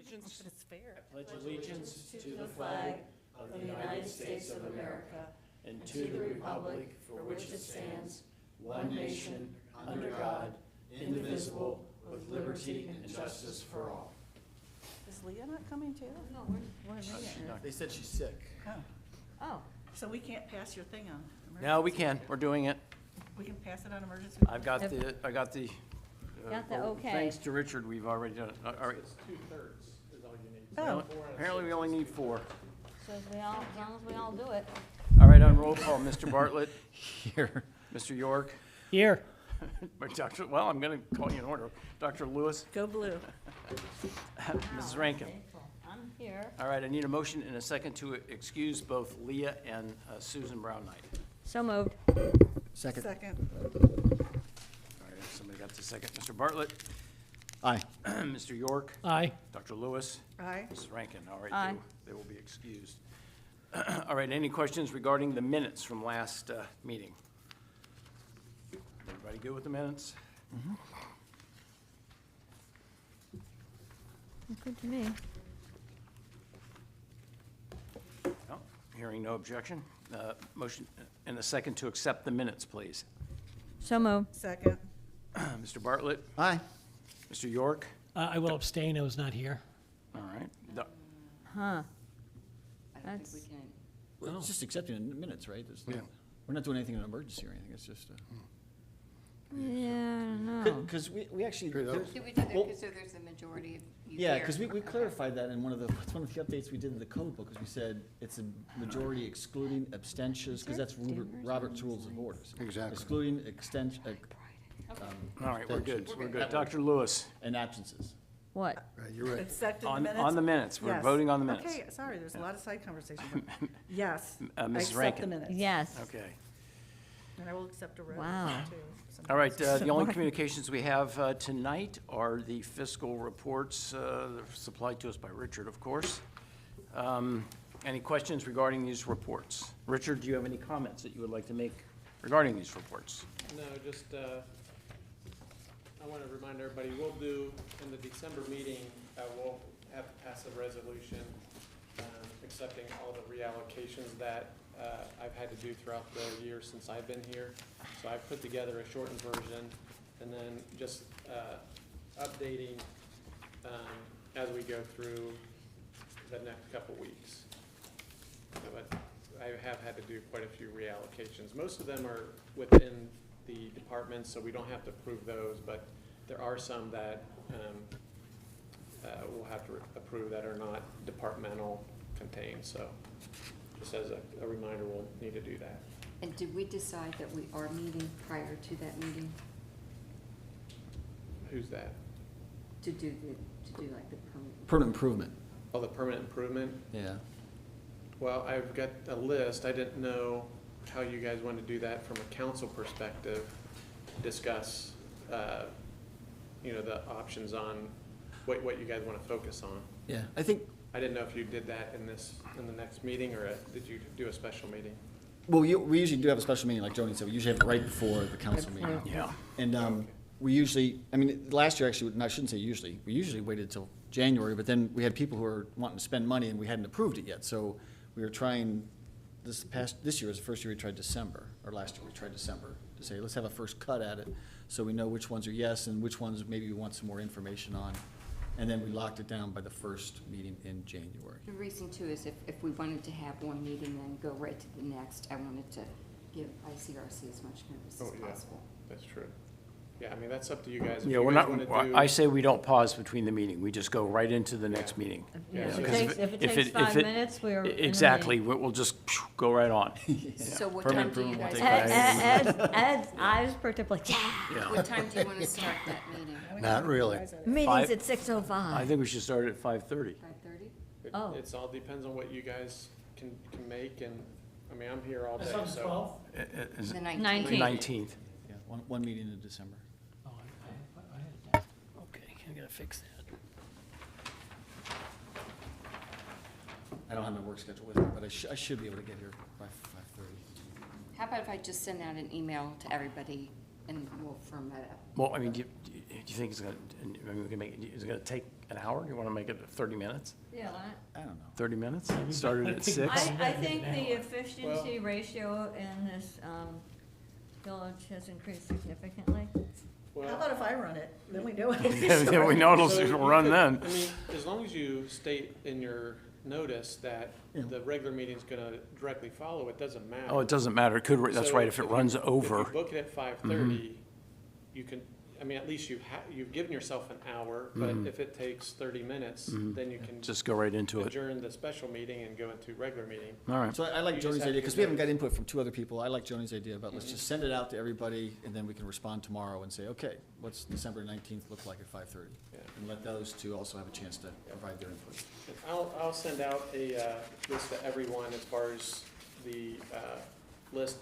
allegiance. It's fair. I pledge allegiance to the flag of the United States of America and to the republic for which it stands, one nation, under God, indivisible, with liberty and justice for all. Is Leah not coming too? No, we're making it. They said she's sick. Oh, Oh, so we can't pass your thing on? No, we can. We're doing it. We can pass it on emergency? I got the. Got the okay. Thanks to Richard, we've already done it. All right. It's 2/3 is all you need. Oh. Apparently, we only need 4. so as long as we all do it. All right, on roll call, Mr. Bartlett, Here. Mr. York, Here. well, I'm going to call you in order. Dr. Lewis, Go blue. Mrs. Rankin. I'm here. All right, I need a motion and a second to excuse both Leah and Susan Brown Knight. So moved. Second. Second. All right, somebody got the second. Mr. Bartlett, Aye. Mr. York, Aye. Dr. Lewis, Aye. Mrs. Rankin. All right, Aye. they will be excused. All right, any questions regarding the minutes from last meeting? Everybody good with the minutes? Good to me. No, hearing no objection. Motion and a second to accept the minutes, please. So moved. Second. Mr. Bartlett, Aye. Mr. York, I will abstain. I was not here. all right. Huh. I don't think That's- we can. Well, it's just accepting the minutes, right? There's no- Yeah. We're not doing anything in an emergency or anything, it's just, Yeah, I don't know. because we actually. Do we do that Well, because there's a majority of you Yeah, here? because we Okay. clarified that in one of the updates we did in the code book, because we said it's a majority excluding abstentions, because that's Robert's Rules of Orders. Exactly. Excluding extension, All right, we're good, we're good. That Dr. Lewis, and absences. What? Right, you're right. Accepted the on minutes? the minutes, we're Yes. voting on the minutes. Okay, sorry, there's a lot of side conversation. but Yes. Mrs. I accept the Rankin. minutes. Yes. Okay. And I will accept a red Wow. too. All right, the only communications we have tonight are the fiscal reports that are supplied to us by Richard, of course. Any questions regarding these reports? Richard, do you have any comments that you would like to make regarding these reports? No, just, I want to remind everybody, we'll do, in the December meeting, we'll have to pass a resolution accepting all the reallocations that I've had to do throughout the year since I've been here. So I've put together a shortened version, and then just updating as we go through the next couple weeks. But I have had to do quite a few reallocations. Most of them are within the departments, so we don't have to approve those, but there are some that we'll have to approve that are not departmental contained, so just as a reminder, we'll need to do that. And did we decide that we are meeting prior to that meeting Who's that? to do like the permit? Permanent improvement. Oh, the permanent improvement? Yeah. Well, I've got a list. I didn't know how you guys want to do that from a council perspective, discuss, the options on what you guys want to focus on. Yeah, I think, I didn't know if you did that in the next meeting, or did you do a special meeting? well, we usually do have a special meeting, like Joni said, we usually have it right before the council meeting. Yeah. And we usually, I mean, last year actually, no, I shouldn't say usually, we usually waited till January, but then we had people who were wanting to spend money and we hadn't approved it yet. So we were trying, this year was the first year we tried December, or last year we tried December, to say, let's have a first cut at it, so we know which ones are yes and which ones maybe we want some more information on. And then we locked it down by the first meeting in January. The reason too is if we wanted to have one meeting and go right to the next, I wanted to give ICRC as much notice Oh, as yeah. possible. That's true. Yeah, I mean, that's up to you guys. If Yeah, you we're guys not, wanna do- I say we don't pause between the meeting, we just go right into the next Yeah. meeting. Yeah, If so it if takes, if it takes 5 minutes, we're in the Exactly, meeting. we'll just go right on. So what Permanent time do you improvement will guys? take five Ed's eyes perked up like, yeah. Yeah. What time do you want to start that meeting? Not really. Meeting's at I 6:05. think we should start at 5:30. 5:30? Oh. It's all depends on what you guys can make, and, I mean, I'm here all day, That's on the so. 12th? Is The it 19th. 19th? Yeah, one meeting in December. Oh, I had that. Okay, I gotta fix that. I don't have my work schedule with me, but I should be able to get here by 5:30. How about if I just send out an email to everybody and we'll firm that up? Well, I mean, you think it's gonna, I mean, we can make, is it gonna take an hour? You wanna make it 30 minutes? Yeah, I don't know. 30 minutes? Started at 6? I think the efficiency ratio in this, village has increased significantly. How Well, about if I run it? Then we know it. Yeah, we know so it'll you run could- then. I mean, as long as you state in your notice that Yeah. the regular meeting's gonna directly follow, it doesn't matter. Oh, it doesn't matter. It could, that's So right, if it runs If over. you book it at 5:30, you can, I mean, at least you've given yourself an hour, but if it takes 30 minutes, then you can Just go right into it. adjourn the special meeting and go into regular meeting. All right. So I like You just Joni's have idea, to because we haven't got notice. input from 2 other people. I like Joni's idea about let's just send it out to everybody, and then we can respond tomorrow and say, okay, what's December 19th look like at 5:30? Yeah. And let those 2 also have a chance to provide their input. I'll send out a list to everyone as far as the list.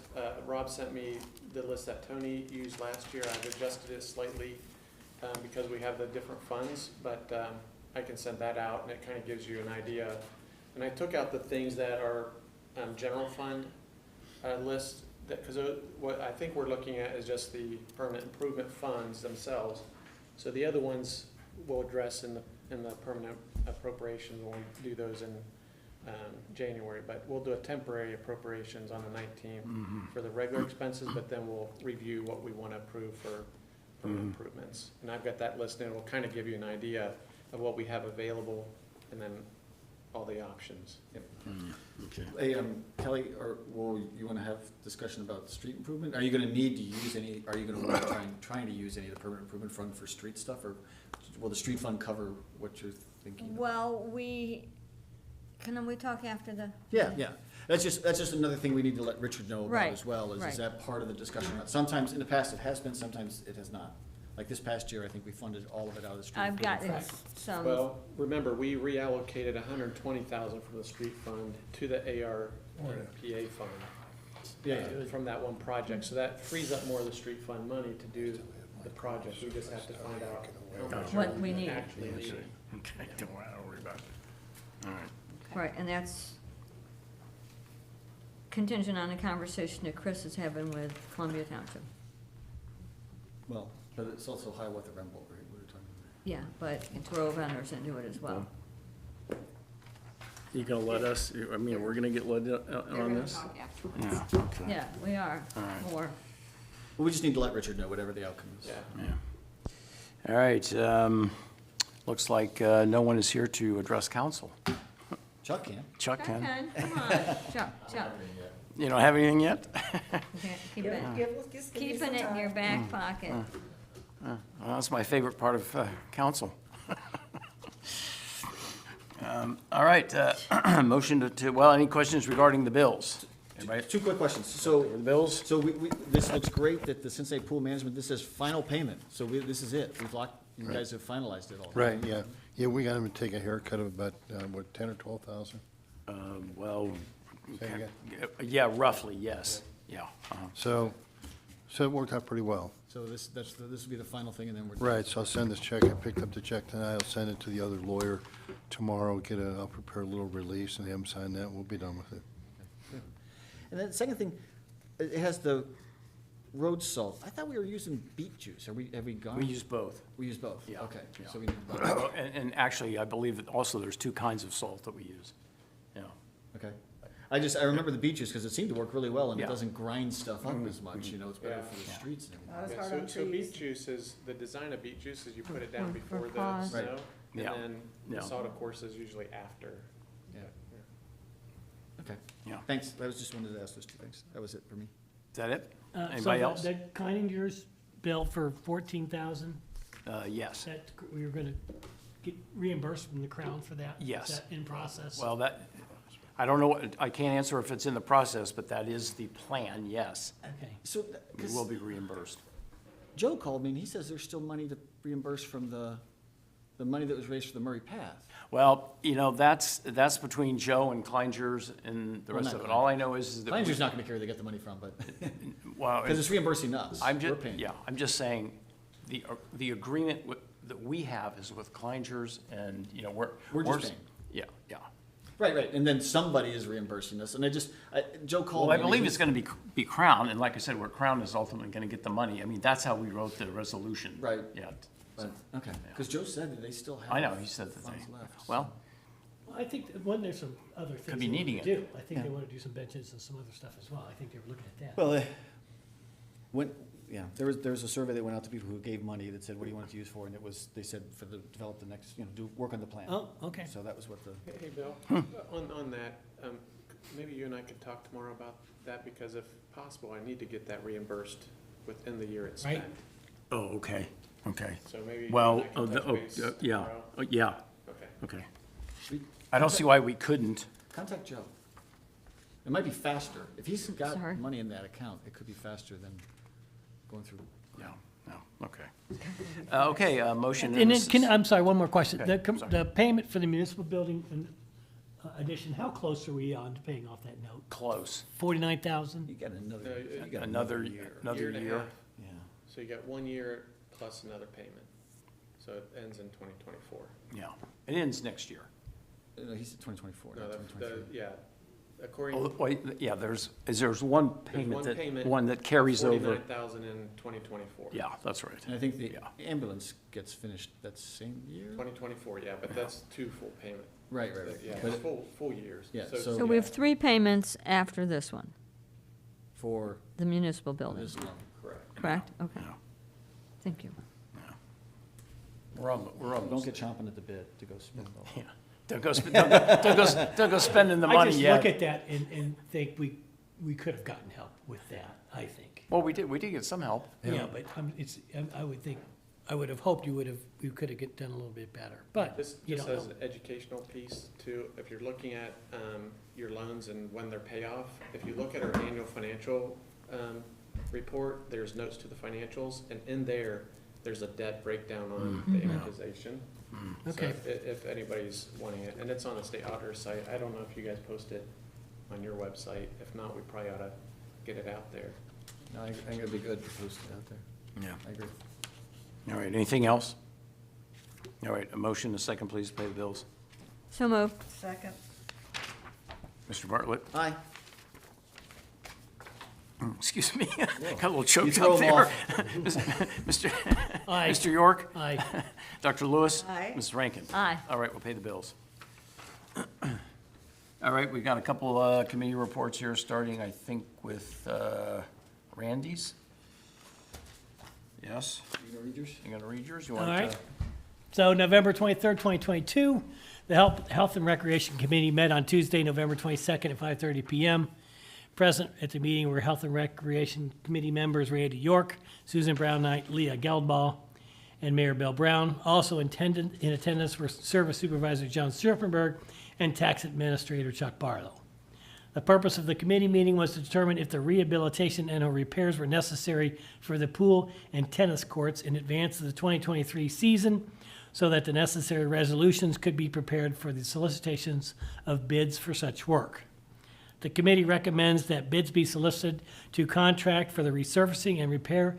Rob sent me the list that Tony used last year. I've adjusted it slightly because we have the different funds, but I can send that out, and it kind of gives you an idea. And I took out the things that are general fund list, because what I think we're looking at is just the permanent improvement funds themselves. So the other ones we'll address in the permanent appropriations when we do those in January. But we'll do a temporary appropriations on the 19th for the regular expenses, but then we'll review what we want to approve for permanent improvements. And I've got that list, and it will kind of give you an idea of what we have available, and then all the options. Okay. Hey, Kelly, or will you want to have discussion about street improvement? Are you going to need to use any, are you going to want to trying to use any of the permanent improvement fund for street stuff, or will the street fund cover what you're thinking? Well, can we talk after the? Yeah, yeah. That's just another thing we need to let Richard know about Right, as well, is right. that part of the discussion? Sometimes, in the past, it has been, sometimes it has not. Like this past year, I think we funded all of it out of the street. I've improvement gotten fund. some, Well, remember, we reallocated 120,000 from the street fund to the ARPA fund. Yeah, From that one project, so that frees up more of the street fund money to do the project. We just have to find out how much What we need. actually need. Okay, don't worry about it. All right. right, and that's contingent on a conversation that Chris is having with Columbia Township. well, but it's also Hiawatha Remble, right? We were talking about. Yeah, but you can throw vendors into it as well. You gonna let us, I mean, we're gonna get let They're on gonna this? talk afterwards. Yeah, okay. Yeah, we are, All right. more. Well, we just need to let Richard know whatever the outcome is. Yeah. Yeah. All right, looks like no one is here to address council. Chuck can. Chuck can. Come on, Chuck, You don't have anything yet? keep it, Just give me keeping some it in your time. back pocket. Well, that's my favorite part of council. All right, motion to, well, any questions regarding the bills? Anybody? 2 quick questions. So, The bills? so this looks great that the Cincinnati Pool Management, this says final payment. So this is it. We've locked, you guys have finalized it all. Right, yeah. Yeah, we got him to take a haircut of about, what, 10 or 12,000? Well, Say again? yeah, roughly, yes, yeah. So it worked out pretty well. So this will be the final thing, and then we're done. Right, so I'll send this check. I picked up the check tonight. I'll send it to the other lawyer tomorrow, I'll prepare a little release and have him sign that. We'll be done with it. And then the second thing, it has the road salt. I thought we were using beet juice. Have we gone? We use both. We use both? Yeah, Okay, yeah. so we need both. Well, And actually, I believe that also there's 2 kinds of salt that we use. Yeah. Okay. I remember the beet juice because it seemed to work really well, and it Yeah. doesn't grind stuff up as much, you know, it's better Yeah. for the Yeah. streets and everything. Not as Yeah, hard on so beet trees. juice is, the design of beet juice is you put it down For before the cause. snow, Right. and Yeah. then Yeah. the salt, of course, is usually after. Yeah. Okay, Yeah. thanks. I was just wanted to ask those 2 things. That was it for me. Is that it? So Anybody else? the Kleininger's bill for 14,000, Yes. that we were gonna get reimbursed from the Crown for that? Yes. Is that in process? Well, I don't know, I can't answer if it's in the process, but that is the plan, yes. Okay. So, We will be reimbursed. Joe called me and he says there's still money to reimburse from the money that was raised for the Murray Path. Well, you know, that's between Joe and Kleinger's and the Well, rest not of it. All I know is that. Langer's not gonna care where they get the money from, but, Well, because it's reimbursing us. I'm We're just, paying. yeah, I'm just saying, the agreement that we have is with Kleinger's and, you know, We're just paying. Yeah, yeah. Right, and then somebody is reimbursing us, and Joe called me. Well, I and believe he- it's gonna be Crown, and like I said, where Crown is ultimately gonna get the money. I mean, that's how we wrote the resolution. Right. Yeah. But, okay, because Joe said that they still have. I know, he said that funds they, left, well, I think that when there's some other things. be they wanna needing it. do. I think they Yeah. wanna do some benches and some other stuff as well. I think they were looking at that. Well, there was a survey that went out to people who gave money that said, what do you want it to use for? And it was, they said for the, develop the next, work on the plan. Oh, okay. So that was what the, Hey, Bill, on that, maybe you and I could talk tomorrow about that, because if possible, I need to get that reimbursed within the year it's Right. spent. oh, okay, okay. So maybe you and Well, I can touch base yeah, tomorrow. yeah, Okay. okay. we- I don't see why we couldn't. contact Joe. It might be faster. If he's got Sorry. money in that account, it could be faster than going through. No, okay. Okay, motion. And a then, I'm sorry, one more question. Okay, The the payment for the municipal building and, addition, how close are we on to paying off that note? Close. 49,000? You got another, No, you got Another Year year. and a half. Yeah. So you got 1 year plus another payment. So it ends in 2024. Yeah, it ends next year. No, he said 2024, No, not the, 2023. yeah, according, Oh, wait, yeah, there's one payment one that carries over. 49,000 in 2024. Yeah, that's right. And I think the Yeah. ambulance gets finished that same year? 2024, yeah, but that's 2 full payment. Right. Yeah, But it's full years. Yeah, So so- So we have 3 payments after this one, for the municipal building, this one. Correct. correct? Okay, Yeah. thank you. We're almost. Don't get chomping at the bit to go spend all. Yeah. Don't go spending the I money just yet. look at that and think we could have gotten help with that, I think. Well, we did get some help. Yeah, but I would think, I would have hoped we could have done a little bit better, but This, you just don't as know. an educational piece too, if you're looking at your loans and when they're pay off, if you look at our annual financial report, there's notes to the financials, and in there's a debt breakdown on the amortization. So Okay. if anybody's wanting it, and it's on the state auditor's site, I don't know if you guys post it on your website. If not, we probably ought to get it out there. No, I think it'd be good to post it out there. Yeah. I agree. All right, anything else? All right, a motion, a second, please, pay the bills. So moved. Second. Mr. Bartlett? Aye. Excuse me, got a little choked throw up 'em there. off. Mr. Aye. Mr. York? Aye. Dr. Lewis? Aye. Ms. Rankin? Aye. All right, we'll pay the bills. All right, we've got a couple committee reports here, starting, I think, with Randy's. Yes? You gonna read yours? You gonna read yours? You All want right. to? So November 23rd, 2022, the Health and Recreation Committee met on Tuesday, November 22nd at 5:30 PM. Present at the meeting were Health and Recreation Committee members Randy York, Susan Brown Knight, Leah Geldball, and Mayor Bill Brown. Also in attendance were Service Supervisor John Sturpenberg and Tax Administrator Chuck Barlow. The purpose of the committee meeting was to determine if the rehabilitation and/or repairs were necessary for the pool and tennis courts in advance of the 2023 season, so that the necessary resolutions could be prepared for the solicitations of bids for such work. The committee recommends that bids be solicited to contract for the resurfacing and repair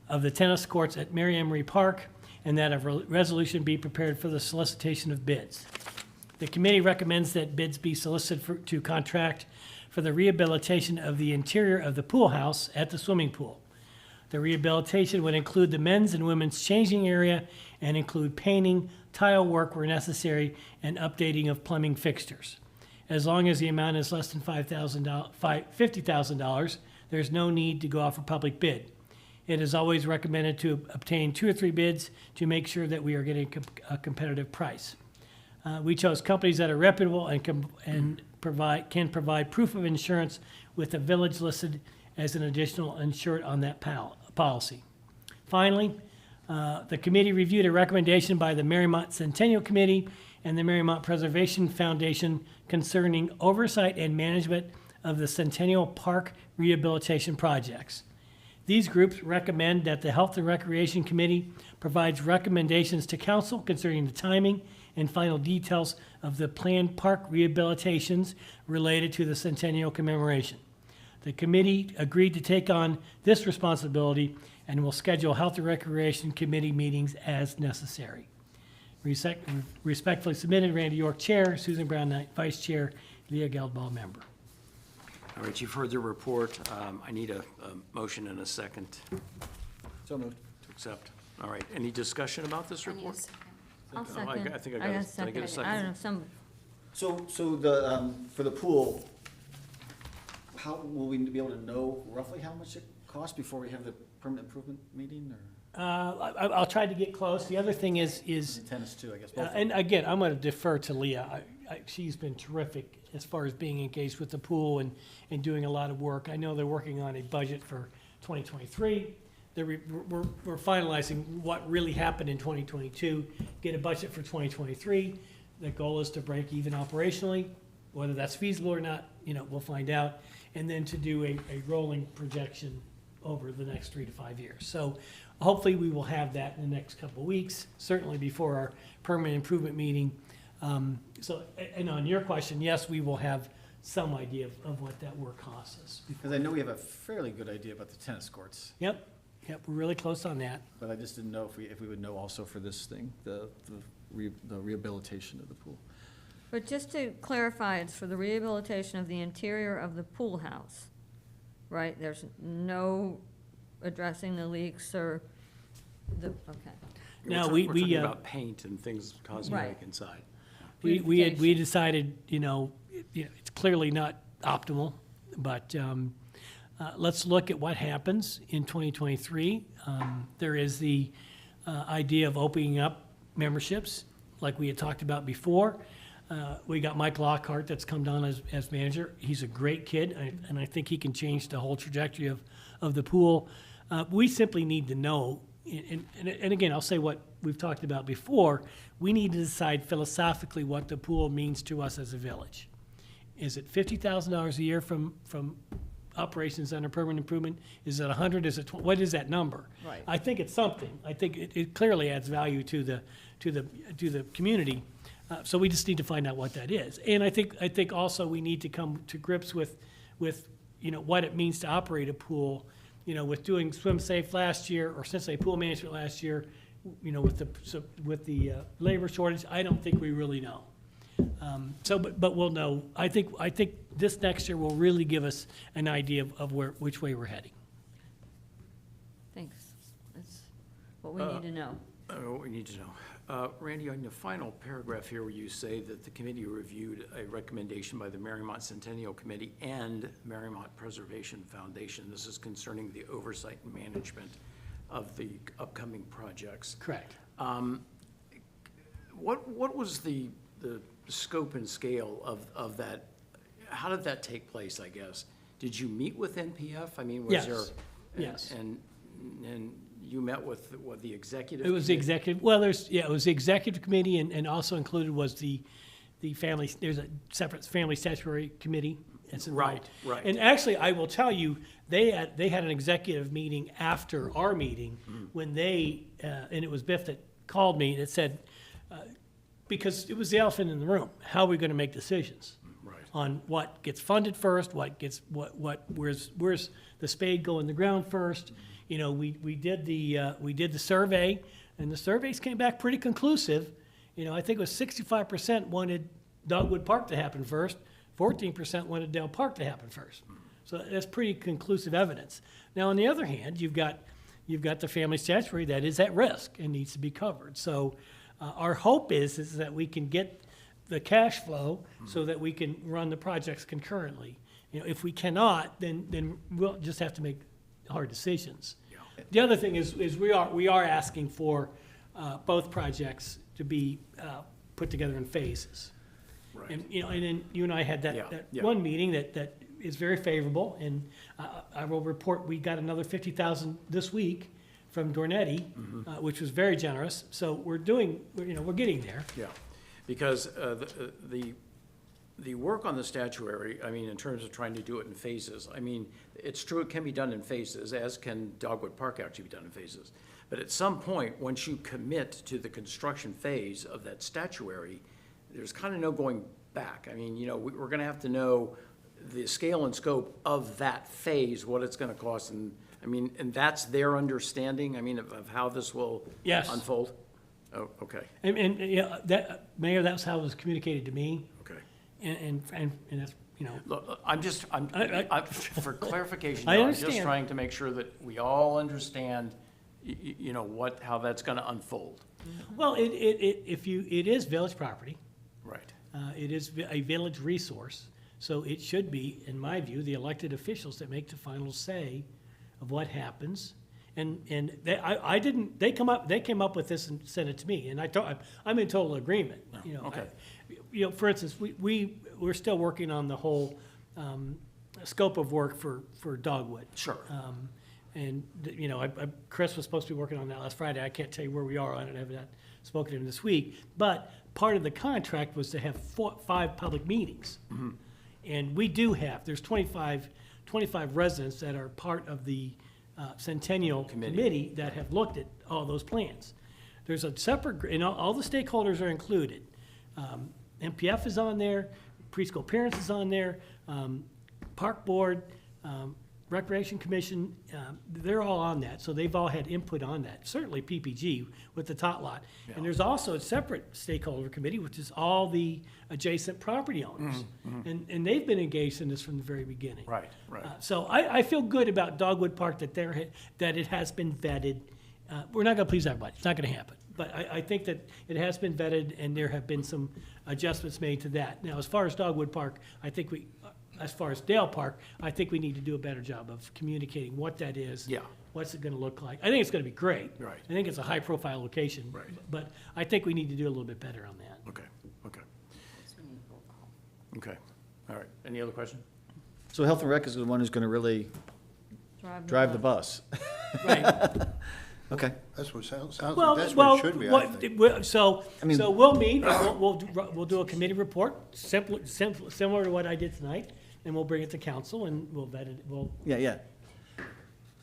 of the tennis courts at Mariemont Park, and that a resolution be prepared for the solicitation of bids. The committee recommends that bids be solicited to contract for the rehabilitation of the interior of the pool house at the swimming pool. The rehabilitation would include the men's and women's changing area and include painting, tile work where necessary, and updating of plumbing fixtures. As long as the amount is less than $50,000, there's no need to go out for public bid. It is always recommended to obtain 2 or 3 bids to make sure that we are getting a competitive price. We chose companies that are reputable and can provide proof of insurance with the village listed as an additional insured on that policy. Finally, the committee reviewed a recommendation by the Mariemont Centennial Committee and the Mariemont Preservation Foundation concerning oversight and management of the Centennial Park rehabilitation projects. These groups recommend that the Health and Recreation Committee provides recommendations to council concerning the timing and final details of the planned park rehabilitations related to the Centennial commemoration. The committee agreed to take on this responsibility and will schedule Health and Recreation Committee meetings as necessary. Respectfully submitted, Randy York, Chair, Susan Brown Knight, Vice Chair, Leah Geldball, Member. All right, you've heard the report. I need a motion and a second So moved. to accept. All right, any discussion about this I need a report? second. I'll I second. think I got got it. Did I get a second? I don't know, some, So the, for the pool, how, will we be able to know roughly how much it costs before we have the permanent improvement meeting, or? I'll try to get close. The other thing is, Tennis too, I guess, both of them. and again, I'm gonna defer to Leah. She's been terrific as far as being engaged with the pool and doing a lot of work. I know they're working on a budget for 2023. We're finalizing what really happened in 2022, get a budget for 2023. The goal is to break even operationally. Whether that's feasible or not, we'll find out. And then to do a rolling projection over the next 3 to 5 years. So hopefully we will have that in the next couple of weeks, certainly before our permanent improvement meeting. And on your question, yes, we will have some idea of what that work costs us. Because I know we have a fairly good idea about the tennis courts, Yep, we're really close on that. but I just didn't know if we would know also for this thing, the rehabilitation of the pool. but just to clarify, it's for the rehabilitation of the interior of the pool house, right? There's no addressing the leaks or okay. No, We're we talking about paint and things cosmetic Right. inside. We decided, it's clearly not optimal, but let's look at what happens in 2023. There is the idea of opening up memberships, like we had talked about before. We got Mike Lockhart that's come down as manager. He's a great kid, and I think he can change the whole trajectory of the pool. We simply need to know, and again, I'll say what we've talked about before, we need to decide philosophically what the pool means to us as a village. Is it $50,000 a year from operations under permanent improvement? Is it 100? Is it what is that number? Right. I think it's something. I think it clearly adds value to the community. So we just need to find out what that is. And I think also we need to come to grips with what it means to operate a pool. With doing Swim Safe last year, or Cincinnati Pool Management last year, with the labor shortage, I don't think we really know. But we'll know. I think this next year will really give us an idea of which way we're heading. Thanks. That's what we need to know. What we need to know. Randy, on the final paragraph here where you say that the committee reviewed a recommendation by the Mariemont Centennial Committee and Mariemont Preservation Foundation. This is concerning the oversight and management of the upcoming projects. Correct. What was the scope and scale of that? How did that take place, I guess? Did you meet with NPF? I mean, was Yes. there? Yes. And you met with, what, the executive? It was the committee? executive, well, it was the executive committee, and also included was the family, there's a separate family statutory committee. That's involved. Right. And actually, I will tell you, they had an executive meeting after our meeting, when and it was Biff that called me, and it said, because it was the elephant in the room, how are we gonna make decisions? Right. On what gets funded first, where's the spade go in the ground first? We did the survey, and the surveys came back pretty conclusive. I think it was 65% wanted Dogwood Park to happen first, 14% wanted Dale Park to happen first. So that's pretty conclusive evidence. Now, on the other hand, you've got the family statutory that is at risk and needs to be covered. So our hope is that we can get the cash flow so that we can run the projects concurrently. If we cannot, then we'll just have to make hard decisions. Yeah. The other thing is we are asking for both projects to be put together in phases. Right. And then you and I had Yeah, that yeah. one meeting that is very favorable, and I will report, we got another 50,000 this week from Dornetti, which was very generous. So we're getting there. Yeah, because the work on the statuary, I mean, in terms of trying to do it in phases, I mean, it's true it can be done in phases, as can Dogwood Park actually be done in phases. But at some point, once you commit to the construction phase of that statuary, there's kind of no going back. I mean, we're gonna have to know the scale and scope of that phase, what it's gonna cost, and, I mean, and that's their understanding, I mean, of how this will Yes. unfold? Oh, okay, And Mayor, that's how it was communicated to me, okay. and that's, Look, for clarification, I I'm just understand. trying to make sure that we all understand, you know, how that's gonna unfold. Well, it is village property. Right. It is a village resource, so it should be, in my view, the elected officials that make the final say of what happens. And they came up with this and sent it to me, and I'm in total agreement, you know. Okay. You know, for instance, we're still working on the whole, scope of work for Dogwood. Sure. And, you know, Chris was supposed to be working on that last Friday. I can't tell you where we are on it. I have not spoken to him this week. But part of the contract was to have 5 public meetings. Mm-hmm. And we do have, there's 25 residents that are part of the Centennial Committee that have looked at all those plans. There's a separate, and all the stakeholders are included. MPF is on there, preschool parents is on there, Park Board, Recreation Commission, they're all on that, so they've all had input on that. Certainly PPG with the tot lot. Yeah. And there's also a separate stakeholder committee, which is all the adjacent property owners. And they've been engaged in this from the very beginning. Right, right. So I feel good about Dogwood Park, that it has been vetted. We're not gonna please everybody, it's not gonna happen. But I think that it has been vetted, and there have been some adjustments made to that. Now, as far as Dogwood Park, as far as Dale Park, I think we need to do a better job of communicating what that is. Yeah. What's it gonna look like? I think it's gonna be great. Right. I think it's a high-profile location. Right. But I think we need to do a little bit better on that. Okay, okay, okay. All right. Any other question? So Health and Rec is the one who's gonna really drive the bus. Right. Okay. That's what sounds Well, like, that's what it should be, I what- think. So we'll meet, and we'll do a committee report, similar to what I did tonight, and we'll bring it to council, and we'll vet it, Yeah.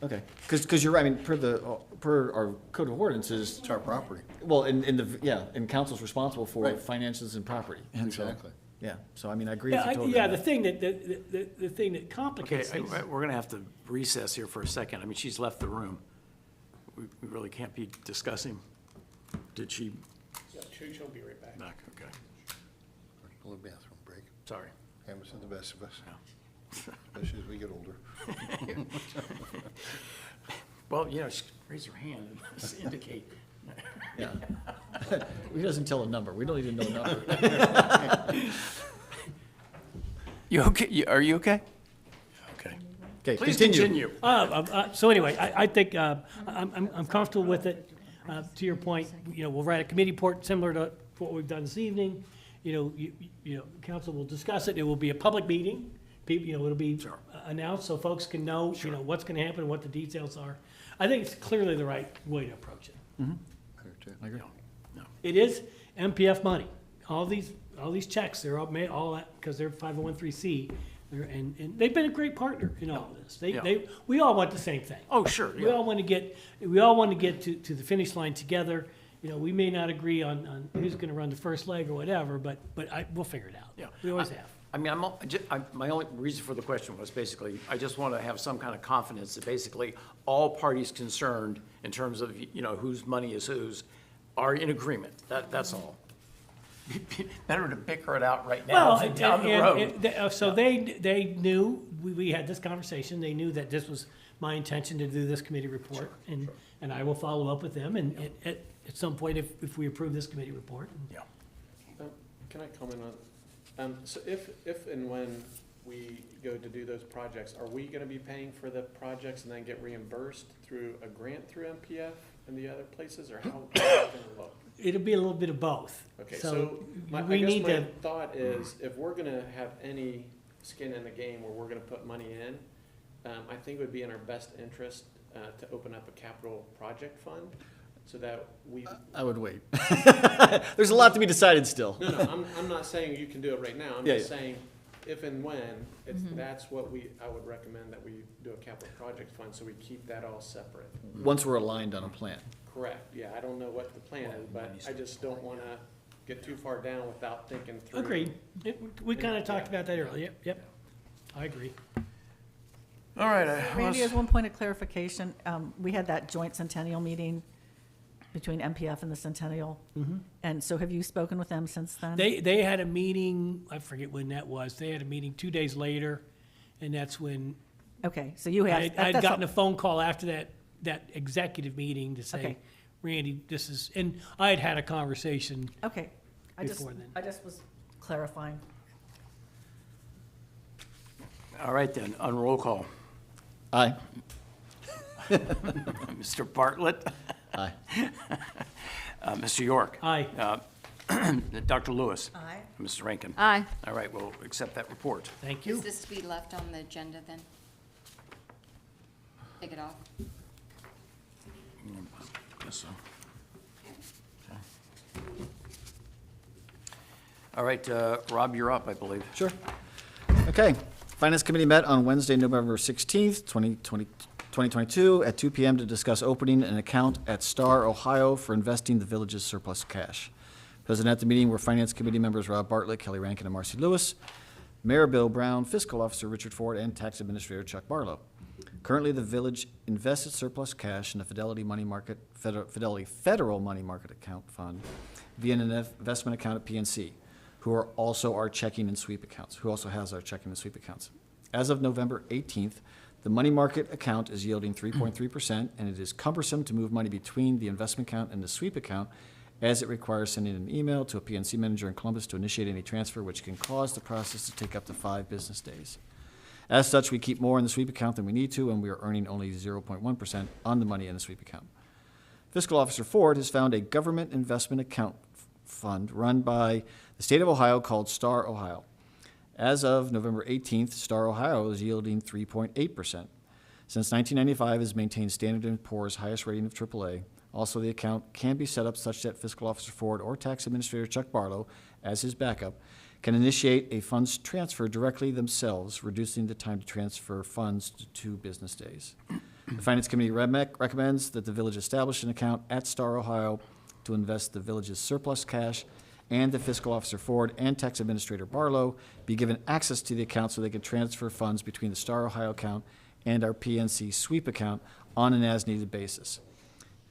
Okay, because you're right, I mean, per our code of ordinances, It's our property. well, and council's responsible for Right. finances and property. And so, Exactly. Yeah, so I mean, I agree with you yeah, totally. yeah, on the that. thing the thing that Okay, complicates things. we're gonna have to recess here for a second. I mean, she's left the room. We really can't be discussing. Did she? Yeah, she'll be right back. Back, okay. A little bathroom break. Sorry. Happens to the best of us, especially as we get older. Well, you know, raise your hand and indicate. Yeah. He doesn't tell a number, we don't even know a number. You okay? Are you okay? Okay. Okay, Please continue. continue. So anyway, I think I'm comfortable with it. To your point, you know, we'll write a committee report similar to what we've done this evening. You know, council will discuss it. It will be a public meeting. People, you know, it'll be Sure. announced so folks can know, you know, what's going to happen, what the details are. I think it's clearly the right way to approach it. I agree. No. It is MPF money. All these checks, they're all made, all that, because they're 501(c)(3). And they've been a great partner in all of this. Yeah. We all want the same thing. Oh, sure, We yeah. all want to get to the finish line together. You know, we may not agree on who's going to run the first leg or whatever, but we'll figure it out. Yeah. We always have. I mean, my only reason for the question was basically, I just want to have some kind of confidence that basically all parties concerned in terms of, you know, whose money is whose, are in agreement. That's all. Better to bicker it out right now than down the road. So they knew, we had this conversation, they knew that this was my intention to do this committee report, and I will follow up with them, and at some point, if we approve this committee report. Yeah. Can I comment on, so if and when we go to do those projects, are we gonna be paying for the projects and then get reimbursed through a grant through MPF and the other places, or how is that gonna look? It'll be a little bit of both. Okay, so I we guess need my to, thought is, if we're gonna have any skin in the game where we're gonna put money in, I think it would be in our best interest to open up a capital project fund, so that we, I would wait. There's a lot to be decided still. no, I'm not saying you can do it right now, I'm Yeah, just yeah. saying, if and when, that's what I would recommend that we do a capital project fund, so we keep that all separate. Once we're aligned on a plan. Correct, yeah, I don't know what the plan is, but I just don't wanna get too far down without thinking through. agreed. We kind of talked about that earlier. Yep. I agree. All right. Randy, as one point of clarification, we had that joint centennial meeting between MPF and the Centennial. And so have you spoken with them since then? They had a meeting, I forget when that was. They had a meeting 2 days later, and that's when Okay, so you have. I'd that's gotten all- a phone call after that executive meeting to say, Okay. Randy, this is, and I had a conversation. Okay. Before then. I just was clarifying. All right then, on roll call. Aye. Mr. Bartlett, Aye. Mr. York, Aye. Dr. Lewis, Aye. Mrs. Rankin. Aye. All right, we'll accept that report. Thank you. Is this to be left on the agenda then? Take it off? Guess so. Okay. All right, Rob, you're up, I believe. Sure. Okay. Finance Committee met on Wednesday, November 16th, 2022, at 2 p.m. to discuss opening an account at Star, Ohio for investing the village's surplus cash. Present at the meeting were Finance Committee members Rob Bartlett, Kelly Rankin, and Marcy Lewis, Mayor Bill Brown, Fiscal Officer Richard Ford, and Tax Administrator Chuck Barlow. Currently, the village invests its surplus cash in a Fidelity Federal Money Market Account Fund via an investment account at PNC, who are also our checking and sweep accounts, who also has our checking and sweep accounts. As of November 18th, the money market account is yielding 3.3%, and it is cumbersome to move money between the investment account and the sweep account, as it requires sending an email to a PNC manager in Columbus to initiate any transfer, which can cause the process to take up to 5 business days. As such, we keep more in the sweep account than we need to, and we are earning only 0.1% on the money in the sweep account. Fiscal Officer Ford has found a government investment account fund run by the state of Ohio called Star Ohio. As of November 18th, Star Ohio is yielding 3.8%. Since 1995, it has maintained Standard & Poor's highest rating of AAA. Also, the account can be set up such that Fiscal Officer Ford or Tax Administrator Chuck Barlow, as his backup, can initiate a funds transfer directly themselves, reducing the time to transfer funds to 2 business days. The Finance Committee recommends that the village establish an account at Star Ohio to invest the village's surplus cash, and that Fiscal Officer Ford and Tax Administrator Barlow be given access to the account so they can transfer funds between the Star Ohio account and our PNC sweep account on an as-needed basis.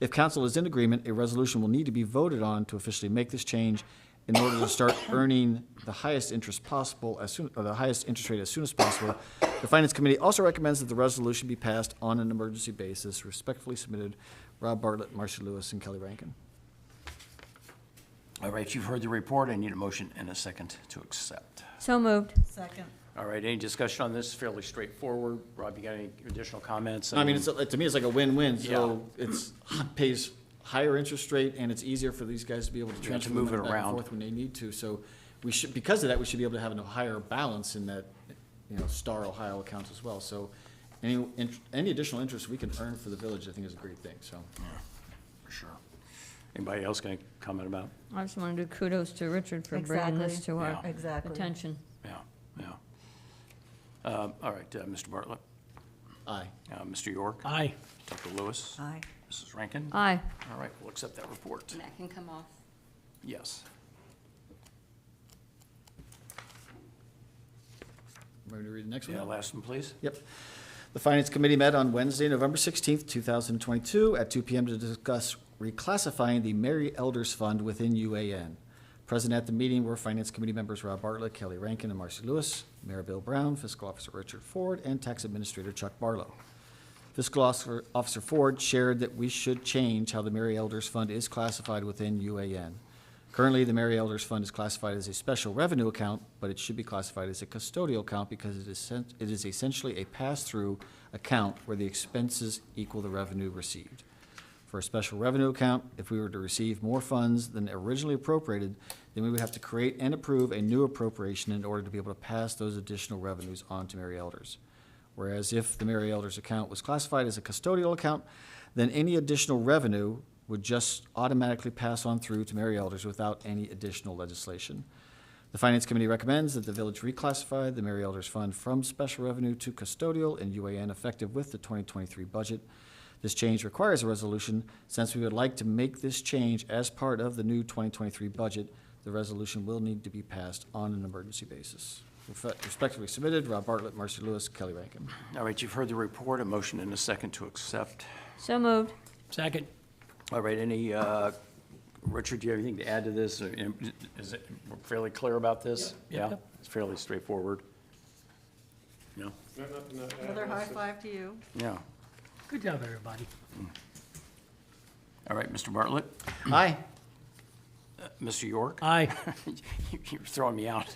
If council is in agreement, a resolution will need to be voted on to officially make this change in order to start earning the highest interest possible the highest interest rate as soon as possible. The Finance Committee also recommends that the resolution be passed on an emergency basis. Respectfully submitted, Rob Bartlett, Marcy Lewis, and Kelly Rankin. All right, you've heard the report. I need a motion and a second to accept. So moved. Second. All right, any discussion on this? Fairly straightforward. Rob, you got any additional comments? I mean, to me, it's like a win-win, so it's pays higher interest rate, and it's easier for these guys to be able to transfer move money it back and around. forth when they need to. So we should, because of that, we should be able to have a higher balance in that, Star Ohio accounts as well. So any additional interest we can earn for the village, I think is a great thing, so. For sure. Anybody else going to comment about? I just want to do kudos to Richard for bringing this to our Yeah. Exactly. attention. Yeah, yeah. All right, Mr. Bartlett, Aye. Mr. York, Aye. Dr. Lewis, Aye. Mrs. Rankin. Aye. All right, we'll accept that report. And that can come off. Yes. Ready to read the next one? Yeah, last one, please. Yep. The Finance Committee met on Wednesday, November 16th, 2022, at 2 p.m. to discuss reclassifying the Mary Elders Fund within UAN. Present at the meeting were Finance Committee members Rob Bartlett, Kelly Rankin, and Marcy Lewis, Mayor Bill Brown, Fiscal Officer Richard Ford, and Tax Administrator Chuck Barlow. Fiscal Officer Ford shared that we should change how the Mary Elders Fund is classified within UAN. Currently, the Mary Elders Fund is classified as a special revenue account, but it should be classified as a custodial account because it is essentially a pass-through account where the expenses equal the revenue received. For a special revenue account, if we were to receive more funds than originally appropriated, then we would have to create and approve a new appropriation in order to be able to pass those additional revenues on to Mary Elders. Whereas if the Mary Elders account was classified as a custodial account, then any additional revenue would just automatically pass on through to Mary Elders without any additional legislation. The Finance Committee recommends that the village reclassify the Mary Elders Fund from special revenue to custodial in UAN effective with the 2023 budget. This change requires a resolution. Since we would like to make this change as part of the new 2023 budget, the resolution will need to be passed on an emergency basis. Respectively submitted, Rob Bartlett, Marcy Lewis, Kelly Rankin. All right, you've heard the report. A motion and a second to accept. So moved. Second. All right, Richard, do you have anything to add to this? Is it fairly clear about this? Yep. Yeah? It's fairly straightforward? No? No, nothing to add. Another high five to you. Yeah. Good job, everybody. All right, Mr. Bartlett, Aye. Mr. York? Aye. You're throwing me out.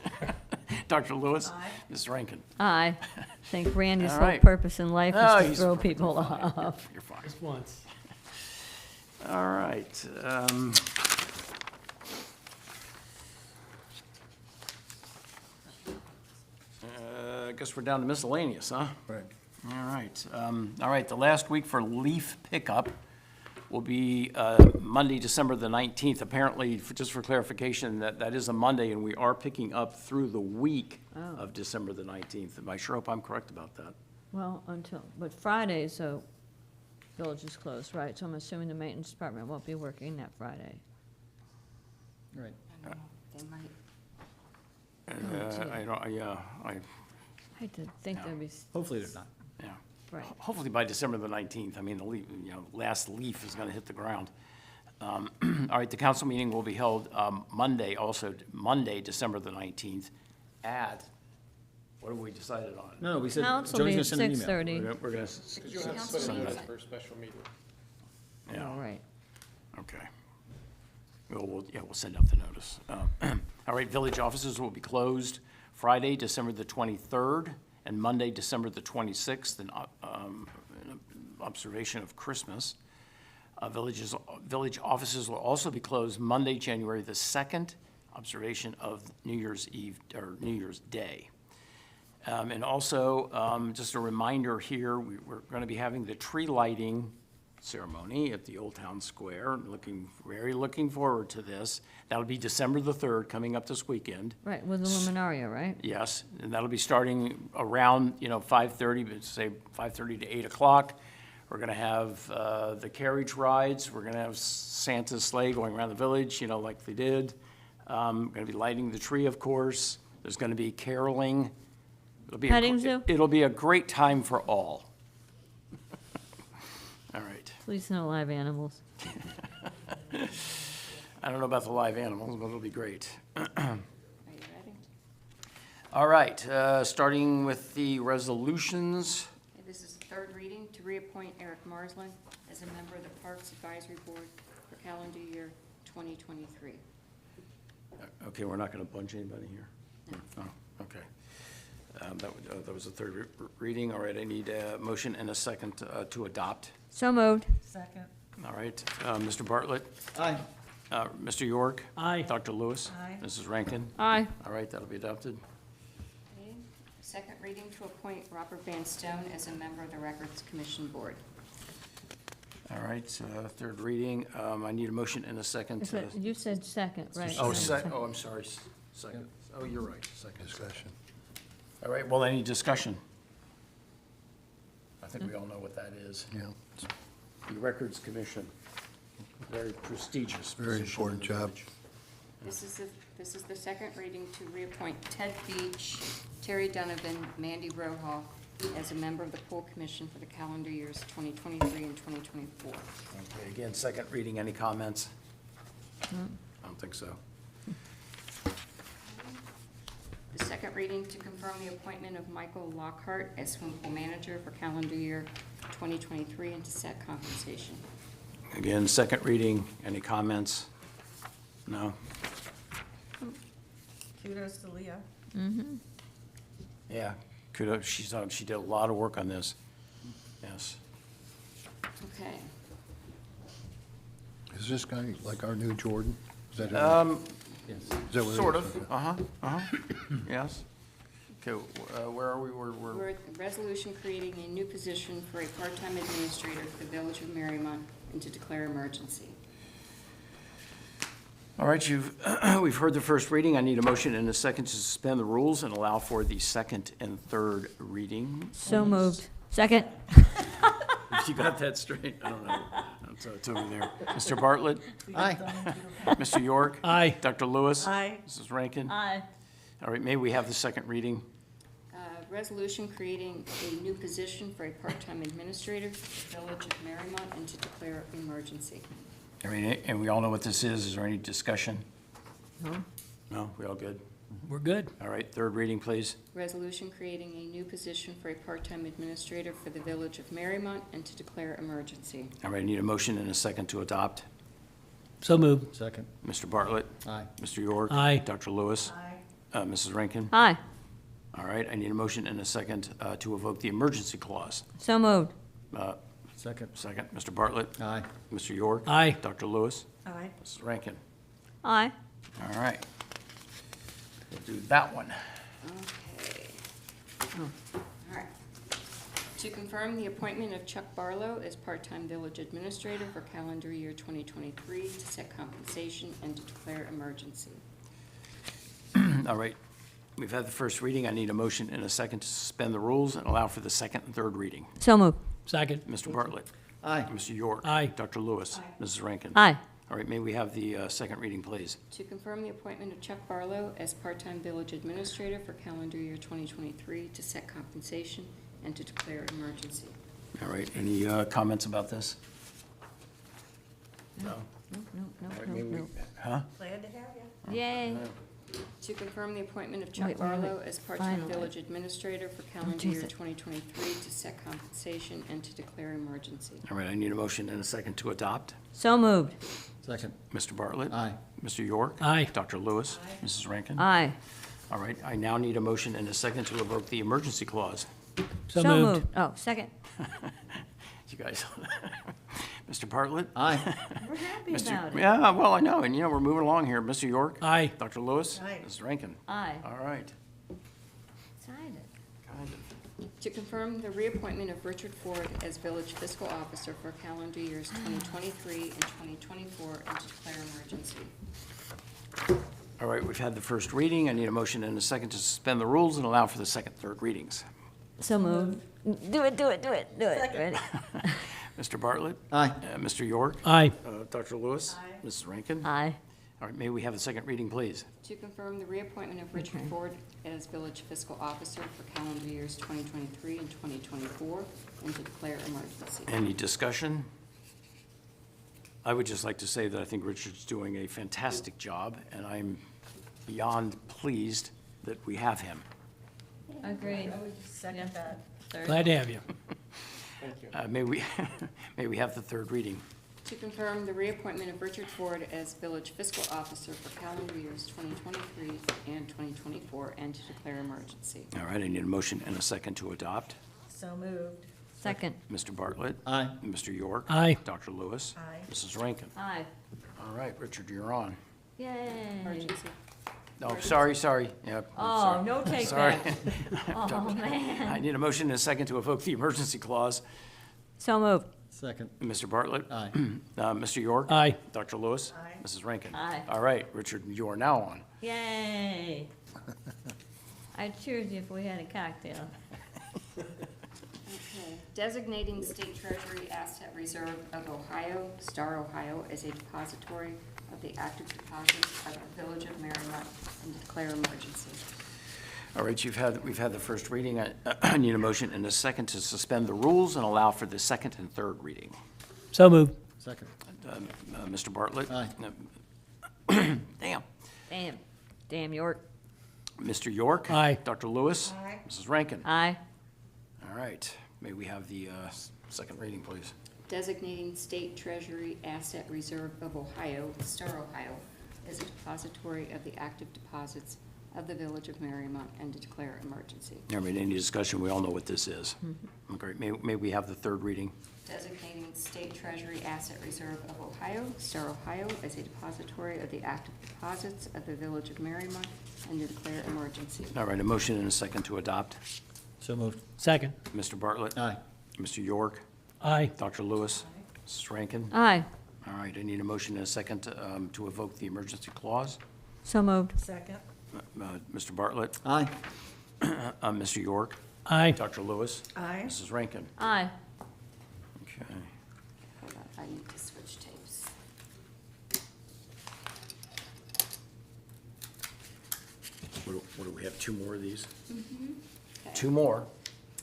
Dr. Lewis? Ms. Rankin? Aye. I think Randy's All whole right. purpose in life Oh, is to he's throw perfectly people fine. off. You're fine. Just once. All right. I guess we're down to miscellaneous, huh? Right. All right, the last week for leaf pickup will be Monday, December the 19th. Apparently, just for clarification, that is a Monday, and we are picking up through the week of December the 19th. I sure hope I'm correct about that. Well, but Friday, so village is closed, right? So I'm assuming the maintenance department won't be working that Friday. Right. I don't know, they might. I don't, yeah, I hate to think there'd be, Hopefully they're not. yeah. right. Hopefully by December the 19th. I mean, the leaf, last leaf is going to hit the ground. All right, the council meeting will be held Monday, December the 19th at, what have we decided on? No, we said, Council Jody's be gonna at send an email. 6:30. We're going You'll have to Council put a notice meeting. for a special meeting. yeah, All right. okay. We'll send out the notice. All right, village offices will be closed Friday, December the 23rd, and Monday, December the 26th, in observation of Christmas. Village offices will also be closed Monday, January the 2nd, observation of New Year's Eve, or New Year's Day. And also, just a reminder here, we're going to be having the tree lighting ceremony at the Old Town Square. Looking forward to this. That'll be December the 3rd, coming up this weekend. Right, with the luminaria, right? Yes, and that'll be starting around, 5:30, but say 5:30 to 8 o'clock. We're going to have the carriage rides. We're going to have Santa's sleigh going around the village, like they did. Going to be lighting the tree, of course. There's going to be caroling. Petting zoo? It'll be a great time for all. All right. Please no live animals. I don't know about the live animals, but it'll be great. Are you ready? All right, starting with the resolutions. Okay, this is the third reading to reappoint Eric Marsland as a member of the Parks Advisory Board for calendar year 2023. Okay, we're not going to bunch anybody here? Oh, okay. That was the third reading. All right, I need a motion and a second to adopt. So moved. Second. All right, Mr. Bartlett, Aye. Mr. York. Aye. Dr. Lewis. Aye. Mrs. Rankin. Aye. All right, that'll be adopted. Okay, second reading to appoint Robert Van Stone as a member of the Records Commission Board. All right, third reading. I need a motion and a second to. You said second, right? Oh, Yeah. I'm sorry, second. Oh, you're right, second. Discussion. All right, well, any discussion? I think we all know what that is. Yeah, The Records Commission, very prestigious Very position in important the job. village. This is the second reading to reappoint Ted Beach, Terry Donovan, Mandy Rohoff as a member of the Pool Commission for the calendar years 2023 and 2024. Okay, again, second reading, any comments? I don't think so. The second reading to confirm the appointment of Michael Lockhart as swim pool manager for calendar year 2023 and to set compensation. Again, second reading, any comments? No? Kudos to Leah. Yeah, kudos, she did a lot of work on this. Yes. Okay. is this guy like our new Jordan? Is that who- Yes. is that what it Sort is? of, yes. Okay, where are we? We're at the resolution creating a new position for a part-time administrator for the Village of Mariemont and to declare emergency. All right, we've heard the first reading. I need a motion and a second to suspend the rules and allow for the second and third reading. So moved. Second. If you got that straight, I don't know. It's over there. Mr. Bartlett? Aye. Mr. York? Aye. Dr. Lewis? Aye. Mrs. Rankin? Aye. All right, may we have the second reading? Resolution creating a new position for a part-time administrator for the Village of Mariemont and to declare emergency. I mean, and we all know what this is. Is there any discussion? No. No, we all good? We're good. All right, third reading, please. Resolution creating a new position for a part-time administrator for the Village of Mariemont and to declare emergency. All right, I need a motion and a second to adopt. So moved. Second. Mr. Bartlett? Aye. Mr. York? Aye. Dr. Lewis? Aye. Mrs. Rankin? Aye. All right, I need a motion and a second to evoke the emergency clause. So moved. Second. Second, Mr. Bartlett? Aye. Mr. York? Aye. Dr. Lewis? Aye. Mrs. Rankin? Aye. All right. We'll do that one. Okay. All right. To confirm the appointment of Chuck Barlow as part-time village administrator for calendar year 2023, to set compensation and to declare emergency. All right, we've had the first reading. I need a motion and a second to suspend the rules and allow for the second and third reading. So moved. Second. Mr. Bartlett? Aye. Mr. York? Aye. Dr. Lewis? Mrs. Rankin? Aye. All right, may we have the second reading, please? To confirm the appointment of Chuck Barlow as part-time village administrator for calendar year 2023, to set compensation and to declare emergency. All right, any comments about this? No? Nope, All right, nope, may nope, we- nope, Huh? Glad to have you. Yay. To confirm the appointment of Chuck Wait, wait, wait. Barlow as part-time Finally. village administrator for calendar change year it. 2023, to set compensation and to declare emergency. All right, I need a motion and a second to adopt. So moved. Second. Mr. Bartlett? Aye. Mr. York? Aye. Dr. Lewis? Mrs. Rankin? Aye. All right, I now need a motion and a second to evoke the emergency clause. So moved. Oh, second. You guys, Mr. Bartlett? Aye. We're happy Mr. about it. Yeah, well, I know, and you know, we're moving along here. Mr. York? Aye. Dr. Lewis? Aye. Mrs. Rankin? Aye. All right. Excited. Kind of. To confirm the reappointment of Richard Ford as village fiscal officer for calendar years 2023 and 2024, and to declare emergency. All right, we've had the first reading. I need a motion and a second to suspend the rules and allow for the second, third readings. So moved. Do it, do it, do it, do it. Ready? Mr. Bartlett? Aye. Mr. York? Aye. Dr. Lewis? Mrs. Rankin? Aye. All right, may we have the second reading, please? To confirm the reappointment of Richard Okay. Ford as village fiscal officer for calendar years 2023 and 2024, and to declare emergency. Any discussion? I would just like to say that I think Richard's doing a fantastic job, and I'm beyond pleased that we have him. Agreed. Second that. Third. Glad to have you. Thank you. May we, may we have the third reading? To confirm the reappointment of Richard Ford as village fiscal officer for calendar years 2023 and 2024, and to declare emergency. All right, I need a motion and a second to adopt. So moved. Second. Mr. Bartlett? Aye. Mr. York? Aye. Dr. Lewis? Aye. Mrs. Rankin? Aye. All right, Richard, you're on. Yay. Emergency. Oh, sorry. Yep. I'm Oh, sorry. no take Sorry. back. Oh, man. I need a motion and a second to evoke the emergency clause. So moved. Second. Mr. Bartlett? Aye. Mr. York? Aye. Dr. Lewis? Aye. Mrs. Rankin? Aye. All right, Richard, you are now on. Yay. I'd cheers you if we had a cocktail. Okay. Designating state treasury asset reserve of Ohio, Star Ohio, as a depository of the active deposits of the Village of Mariemont, and declare emergency. All right, we've had the first reading. I need a motion and a second to suspend the rules and allow for the second and third reading. So moved. Second. Mr. Bartlett? Aye. Damn. Damn York. Mr. York? Aye. Dr. Lewis? Aye. Mrs. Rankin? Aye. All right, may we have the second reading, please? Designating state treasury asset reserve of Ohio, Star Ohio, as a depository of the active deposits of the Village of Mariemont, and to declare emergency. All right, any discussion? We all know what this is. Okay, may we have the third reading? Designating state treasury asset reserve of Ohio, Star Ohio, as a depository of the active deposits of the Village of Mariemont, and to declare emergency. All right, a motion and a second to adopt. So moved. Second. Mr. Bartlett? Aye. Mr. York? Aye. Dr. Lewis? Mrs. Rankin? Aye. All right, I need a motion and a second to evoke the emergency clause. So moved. Second. Mr. Bartlett? Aye. Mr. York? Aye. Dr. Lewis? Aye. Mrs. Rankin? Aye. Okay. Hold on, I need to switch tapes. What do we have, two more of these? Okay. Two more.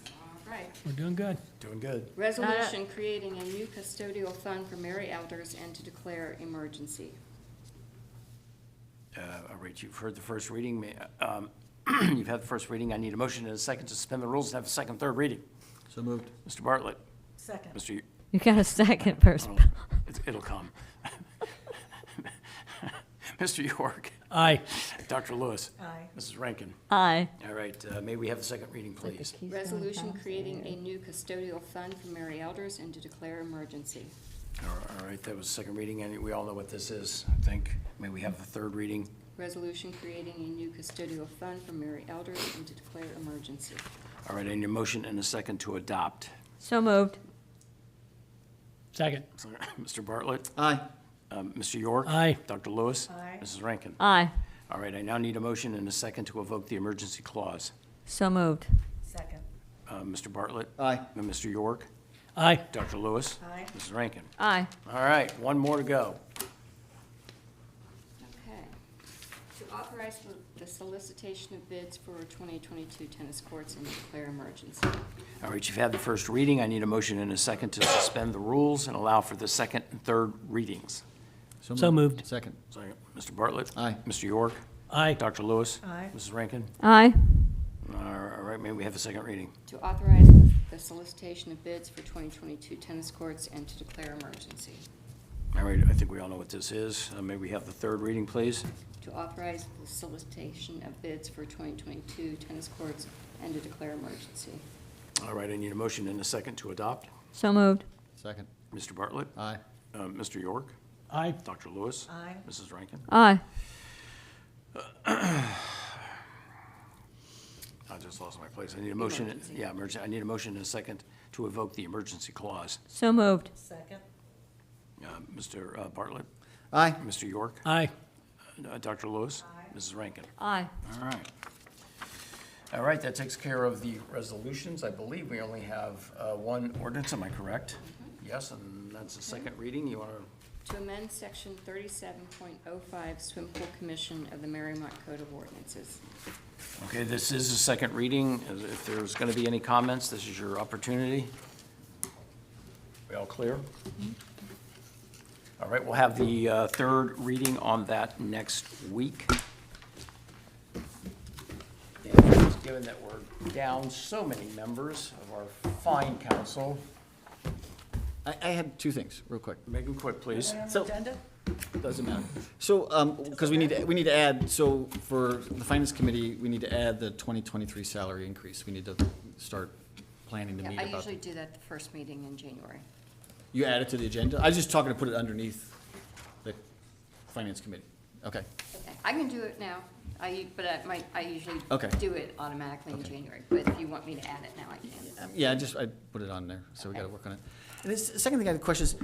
All right. We're doing good. Doing good. Resolution creating a new custodial fund for Mary Elders and to declare emergency. All right, you've heard the first reading. You've had the first reading. I need a motion and a second to suspend the rules and have a second, third reading. So moved. Mr. Bartlett? Second. Mr. You got a second first. Oh, it'll come. Mr. York? Aye. Dr. Lewis? Aye. Mrs. Rankin? Aye. All right, may we have the second reading, please? Resolution creating a new custodial fund for Mary Elders and to declare emergency. All right, that was the second reading, and we all know what this is, I think. May we have the third reading? Resolution creating a new custodial fund for Mary Elders and to declare emergency. All right, I need a motion and a second to adopt. So moved. Second. Mr. Bartlett? Aye. Mr. York? Aye. Dr. Lewis? Aye. Mrs. Rankin? Aye. All right, I now need a motion and a second to evoke the emergency clause. So moved. Second. Mr. Bartlett? Aye. And Mr. York? Aye. Dr. Lewis? Aye. Mrs. Rankin? Aye. All right, one more to go. Okay. To authorize the solicitation of bids for 2022 tennis courts and declare emergency. All right, you've had the first reading. I need a motion and a second to suspend the rules and allow for the second and third readings. So moved. Second. Second. Mr. Bartlett? Aye. Mr. York? Aye. Dr. Lewis? Aye. Mrs. Rankin? Aye. All right, may we have a second reading? To authorize the solicitation of bids for 2022 tennis courts and to declare emergency. All right, I think we all know what this is. May we have the third reading, please? To authorize the solicitation of bids for 2022 tennis courts and to declare emergency. All right, I need a motion and a second to adopt. So moved. Second. Mr. Bartlett? Aye. Mr. York? Aye. Dr. Lewis? Aye. Mrs. Rankin? Aye. I just lost my place. I need a motion. Emergency. Yeah, emergency. I need a motion and a second to evoke the emergency clause. So moved. Second. Mr. Bartlett? Aye. Mr. York? Aye. Dr. Lewis? Aye. Mrs. Rankin? Aye. All right. All right, that takes care of the resolutions. I believe we only have one ordinance, am I correct? Yes, and that's the second reading. You want to, To amend section 37.05 Swim Pool Commission of the Mariemont Code of Ordinances. okay, this is the second reading. If there's going to be any comments, this is your opportunity. We all clear? All right, we'll have the third reading on that next week. And given that we're down so many members of our fine council, I had two things, real quick. make them quick, please. On the So- agenda? Doesn't matter. So, because we need to add, so for the finance committee, we need to add the 2023 salary increase. We need to start planning to Yeah, meet I about. usually do that the first meeting in January. You add it to the agenda? I was just talking to put it underneath the finance committee. Okay. Okay, I can do it now, I usually Okay. do it automatically in Okay. January, but if you want me to add it now, I can. Yeah, I put it on there, so we Okay. gotta work on it. And the second thing I had a question is,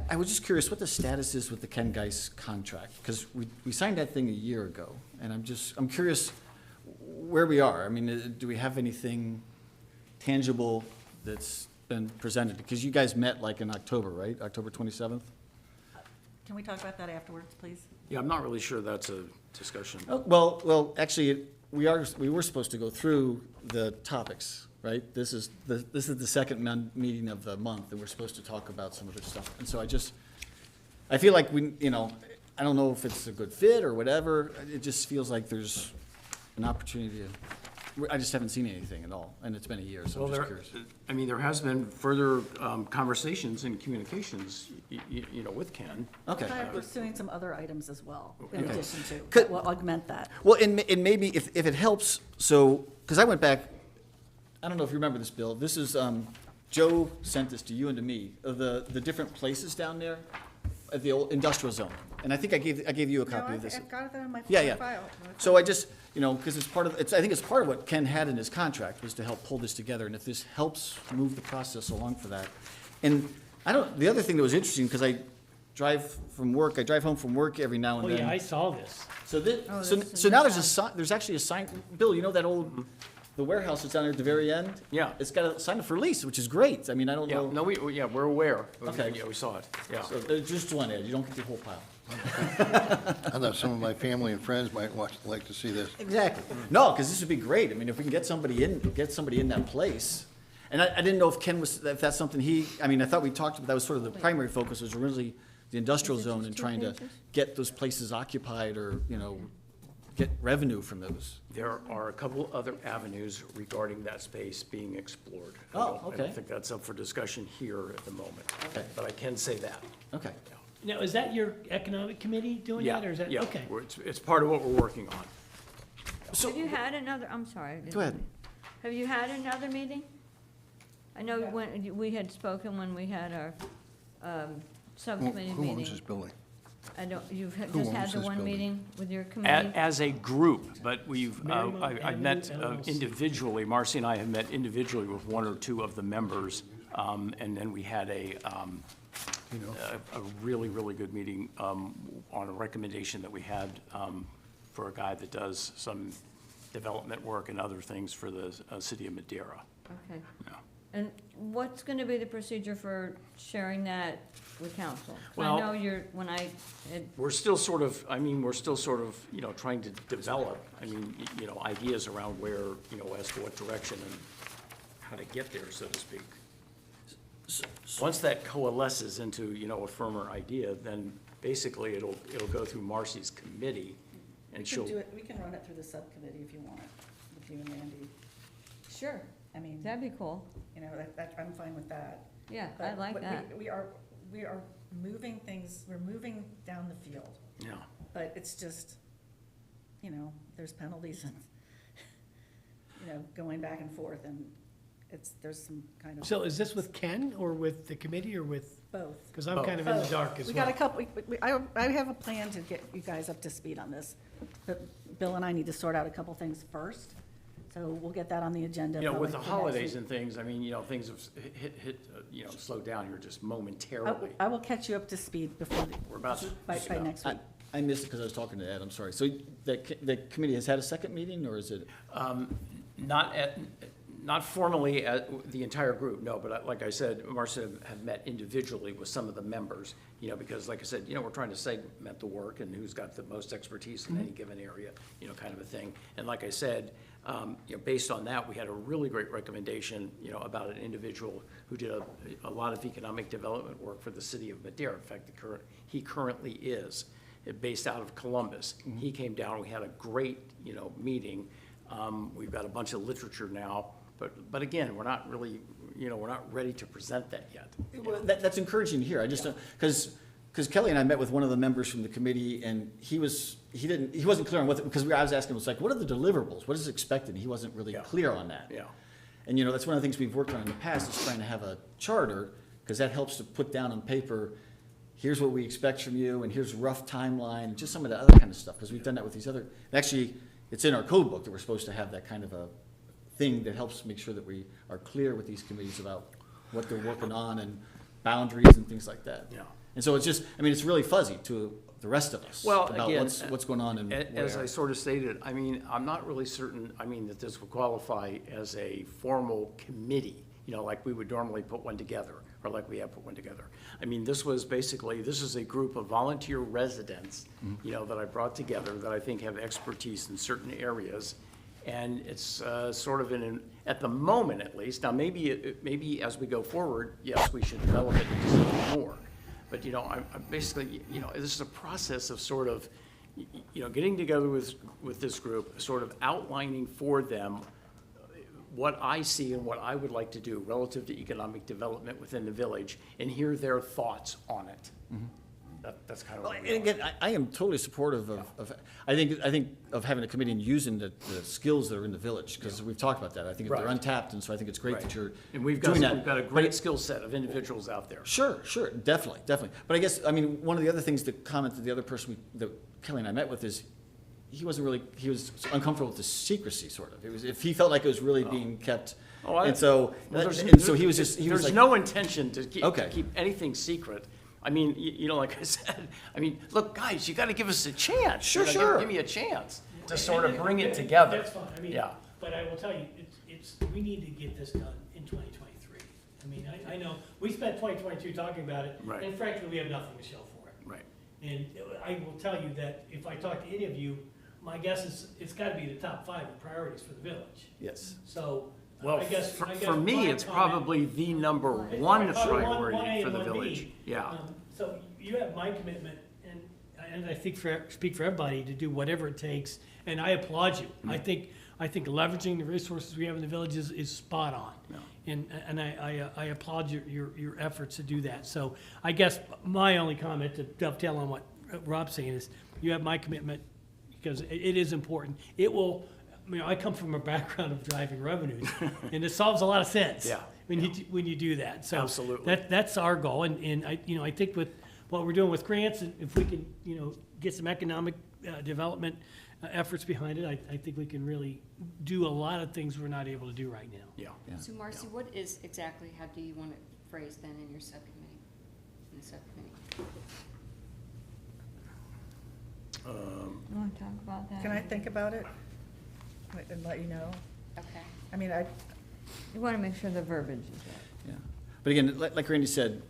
I was just curious what the status is with the Ken Geis contract, because we signed that thing a year ago, and I'm curious where we are. I mean, do we have anything tangible that's been presented? Because you guys met like in October, right? October 27th? Can we talk about that afterwards, please? Yeah, I'm not really sure that's a discussion. Oh, well, actually, we were supposed to go through the topics, right? This is the second meeting of the month, and we're supposed to talk about some of this stuff. And so I feel like I don't know if it's a good fit or whatever. It just feels like there's an opportunity I just haven't seen anything at all, and it's been a year, so I'm just curious. I mean, there has been further conversations and communications, with Ken. Okay. We're pursuing some other items as well, in Okay. addition to, Could- that will augment that. Well, and maybe if it helps, so, because I went back, I don't know if you remember this, Bill, this is, Joe sent this to you and to me, of the different places down there at the old industrial zone. And I think I gave you a copy of this. I've got it there in my Yeah, yeah. file. So I just, because it's I think it's part of what Ken had in his contract, was to help pull this together, and if this helps move the process along for that. And the other thing that was interesting, because I drive home from work every now and Oh, then. yeah, I saw this. So Oh, so this is so now new there's actually a sign, Bill, you know that old, the warehouse that's down there at the very end? Yeah. It's got a sign up for lease, which is great. I mean, I don't Yeah, know. no, we're aware. Okay. Yeah, we saw it, yeah. So there's just one, Ed, you don't get the whole pile. I thought some of my family and friends might like to see this. Exactly. No, because this would be great. I mean, if we can get somebody in that place. And I didn't know if that's something I thought we talked about, that was sort of the primary focus, was really the industrial Is it zone just and 2 trying to pages? get those places occupied or, get revenue from those. There are a couple other avenues regarding that space being explored. Oh, I okay. don't think that's up for discussion here at the moment, Okay. but I can say that. Okay. Now, is that your economic committee doing Yeah, that, or is that, yeah, okay? it's part of what we're working on. Have you had another, I'm sorry. I didn't Go ahead. mean- Have you had another meeting? I know when, we had spoken when we had our subcommittee Who owns this meeting. building? I don't, you've Who just had owns the this one building? meeting with your committee? As a group, but Mariemont I've met Avenue, LLC. individually, Marcy and I have met individually with one or two of the members, and then we had a really, really good meeting on a recommendation that we had for a guy that does some development work and other things for the city of Madeira. Okay. Yeah. And what's gonna be the procedure for sharing that with council? 'Cause Well- I know you're, when I had We're still sort of, trying to develop, ideas around where, as to what direction and how to get there, so to speak. Once that coalesces into, a firmer idea, then basically it'll go through Marcy's committee, and she'll, We can run it through the subcommittee if you want, with you and Randy. Sure, I mean, that'd be cool. I'm fine with that. Yeah, I But like we- that. We are moving things, we're moving down the field, yeah. but it's just, there's penalties and, going back and forth, and there's some kind of. So is this with Ken, or with the committee, or with, Both. because I'm kind of in the Both. dark as We got a well. couple, I have a plan to get you guys up to speed on this, but Bill and I need to sort out a couple things first, so we'll get that on the agenda. With probably the for next holidays week. and things, things have hit, slowed down here just momentarily. I will catch you up to speed before, We're about to. by next week. I missed it because I was talking to Ed, I'm sorry. So the committee has had a second meeting, or is it? Not formally the entire group, no, but like I said, Marcia have met individually with some of the members, because like I said, we're trying to segment the work and who's got the most expertise in any given area, kind of a thing. And like I said, based on that, we had a really great recommendation, about an individual who did a lot of economic development work for the city of Madeira. In fact, he currently is based out of Columbus. He came down, we had a great, meeting. We've got a bunch of literature now. But again, we're not really, we're not ready to present that yet. Well, that's encouraging to hear. I just don't, because Kelly and I met with one of the members from the committee, and he wasn't clear on because I was asking him, it's like, what are the deliverables? What is expected? He wasn't really Yeah. clear on that. Yeah. And, that's one of the things we've worked on in the past, is trying to have a charter, because that helps to put down on paper, here's what we expect from you, and here's a rough timeline, just some of the other kind of stuff, because we've done that with these other, actually, it's in our code book that we're supposed to have that kind of a thing that helps make sure that we are clear with these committees about what they're working on and boundaries and things like that. Yeah. And so it's just, it's really fuzzy to the rest of us. Well, about again, what's going on and As where. I sort of stated, I'm not really certain, that this would qualify as a formal committee, like we would normally put one together, or like we have put one together. This is a group of volunteer residents, that I brought together that I think have expertise in certain areas. And it's sort of at the moment at least, now maybe as we go forward, yes, we should develop it into something more. But, I'm basically, this is a process of sort of, getting together with this group, sort of outlining for them what I see and what I would like to do relative to economic development within the village, and hear their thoughts on it. That's kind of Well, what and we are. again, I am totally supportive of I think of having a committee and using the skills that are in the village, because we've talked about that. I think they're Right. untapped, and so I think it's great that you're And we've doing that. got a But great skill set of individuals out there. Sure, definitely. But I guess, one of the other things, the comment that the other person that Kelly and I met with is, he was uncomfortable with the secrecy, sort of. It was, if he felt like it was really being kept, and so, he was There's like, no intention to Okay. keep anything secret. Like I said, look, guys, you gotta give us a chance. Sure, You know, sure. Give me a chance to sort of bring it together. That's fine, Yeah. but I will tell you, we need to get this done in 2023. I know, we spent 2022 talking about it, Right. and frankly, we have nothing to show for it. Right. And I will tell you that if I talk to any of you, my guess is it's gotta be the top 5 of priorities for the village. yes. So, Well, I guess for me, my it's comment- probably the number It's one probably priority A for and the 1B. village. Yeah. So you have my commitment, and I think speak for everybody to do whatever it takes, and I applaud you. I think leveraging the resources we have in the village is spot on. And I applaud your efforts to do that. So I guess my only comment to dovetail on what Rob's saying is, you have my commitment, because it is important. It will, I come from a background of driving revenues, and it solves a lot of sense. Yeah. When you do that. So Absolutely. that's our goal, and I think with what we're doing with grants, and if we can, get some economic development efforts behind it, I think we can really do a lot of things we're not able to do right now. Yeah. So Marcy, what is exactly, how do you want it phrased then in your subcommittee, in the subcommittee? You wanna talk about that? Can I think about it and let you know? Okay. I mean, You wanna make sure the verbiage is right. Yeah. But again, like Randy said,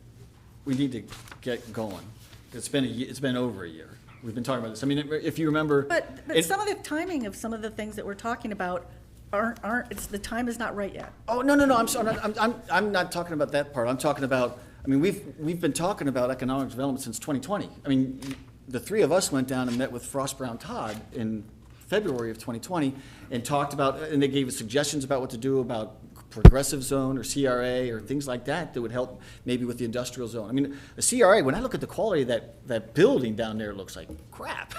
we need to get going. It's been over a year. We've been talking about this. I mean, if you remember. but some of the timing of some of the things that we're talking about the time is not right yet. Oh, no, I'm sorry, I'm not talking about that part. I'm talking about, we've been talking about economic development since 2020. I mean, the three of us went down and met with Frost Brown Todd in February of 2020 and talked about, and they gave us suggestions about what to do about progressive zone or CRA or things like that that would help maybe with the industrial zone. I mean, a CRA, when I look at the quality of that building down there, it looks like crap.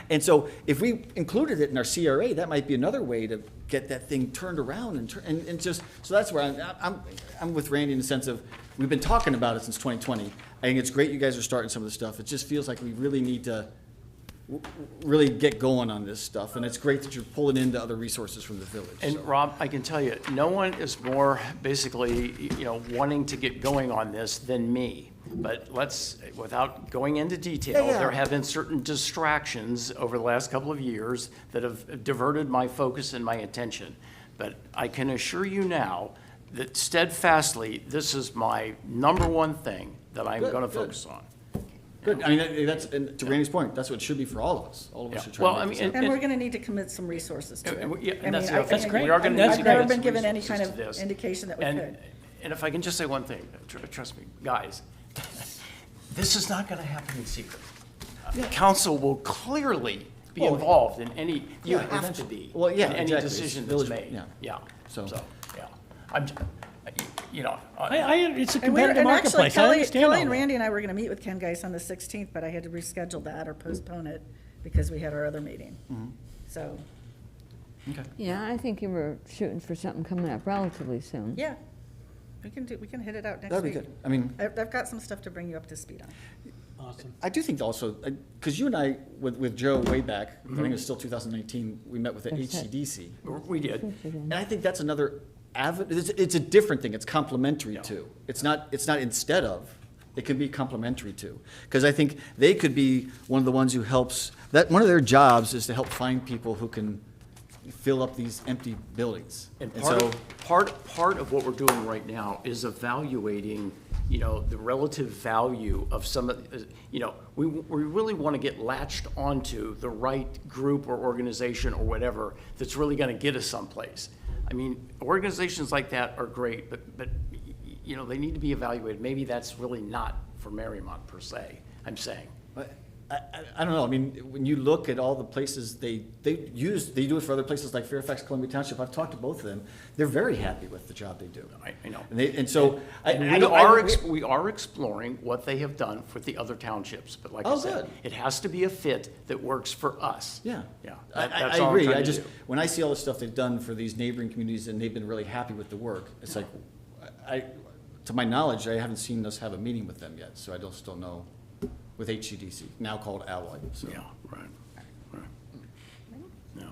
And so if we included it in our CRA, that might be another way to get that thing turned around and just, so that's where I'm with Randy in the sense of, we've been talking about it since 2020. I think it's great you guys are starting some of this stuff. It just feels like we really need to really get going on this stuff, and it's great that you're pulling into other resources from the village. And so. Rob, I can tell you, no one is more basically, wanting to get going on this than me. But without going into detail, Yeah. there have been certain distractions over the last couple of years that have diverted my focus and my attention. But I can assure you now that steadfastly, this is my number one thing that I'm Good, going to good. focus on. Good, I mean, that's, and to Randy's point, that's what it should be for all of us. All of us Yeah. should try Well, to I make this mean, happen. And we're gonna need to commit some resources to And it. yeah, I and that's mean, the other I thing. That's great. We are gonna That's need to great. I've never commit been some given any kind resources of to this. indication that we And- could. And if I can just say one thing, trust me, guys, this is not gonna happen in secret. Council will clearly be Oh, involved in any, you yeah, have to be. well, yeah, in any exactly. decision Village- that's made. yeah. Yeah, So- so, yeah. I'm, It's a And we were- competitive and actually, marketplace. I understand all Kelly and that. Randy and I were gonna meet with Ken Geis on the 16th, but I had to reschedule that or postpone it because we had our other meeting. So, Yeah, I think you were shooting for something coming up relatively soon. yeah, we can hit it out next That'd be week. good. I mean, I've got some stuff to bring you up to speed on. Awesome. I do think also, because you and I, with Joe way back, I think it was still 2019, we met with the That's it. HCDC. We did. And I think that's another it's a different thing, it's complementary Yeah. to. It's not instead of, it can be complementary to. Because I think they could be one of the ones who helps, one of their jobs is to help find people who can fill up these empty buildings. And so, part of what we're doing right now is evaluating, the relative value of some of, we really want to get latched onto the right group or organization or whatever that's really going to get us someplace. I mean, organizations like that are great, but they need to be evaluated. Maybe that's really not for Mariemont per se, I'm saying. I don't know, I mean, when you look at all the places they do it for other places like Fairfax, Columbia Township, I've talked to both of them, they're very happy with the job they do. I know. And so, We are exploring what they have done for the other townships, but like I Oh, said, good. it has to be a fit that works for us. Yeah. Yeah. I That's all I'm agree, trying to do. when I see all the stuff they've done for these neighboring communities and they've been really happy with the work, it's like, to my knowledge, I haven't seen us have a meeting with them yet, so I just don't know, with HCDC, now called Alloy, so. Yeah, right. Yeah,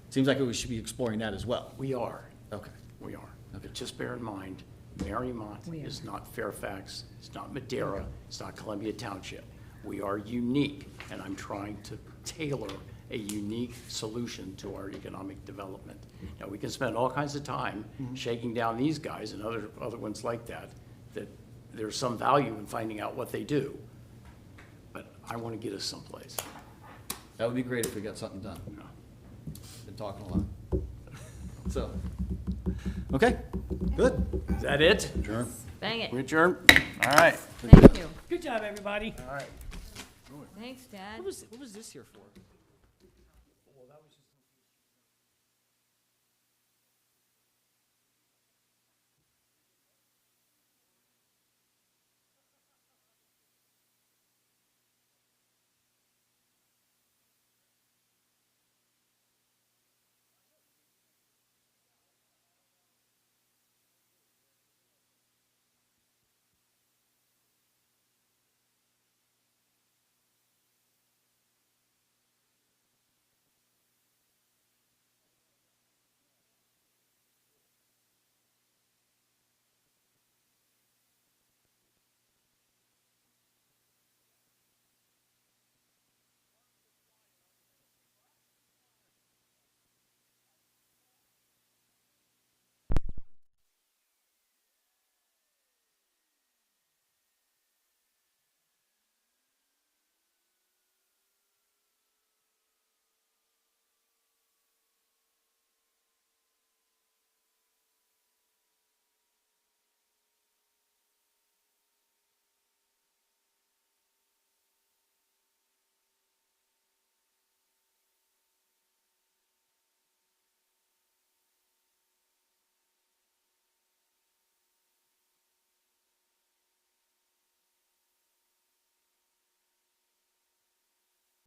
Seems like we should be exploring that as well. we are, Okay. we are. Okay. But just bear in mind, Mariemont is not Fairfax, it's not Madera, it's not Columbia Township. We are unique, and I'm trying to tailor a unique solution to our economic development. Now, we can spend all kinds of time shaking down these guys and other ones like that there's some value in finding out what they do. But I want to get us someplace. That would be great if we got something done. Yeah. Been talking a lot. So, okay, good. Is that it? Sure. Bang it. We adjourn? All right. Thank you. Good job, everybody. All right. Thanks, Dad. What was this here for?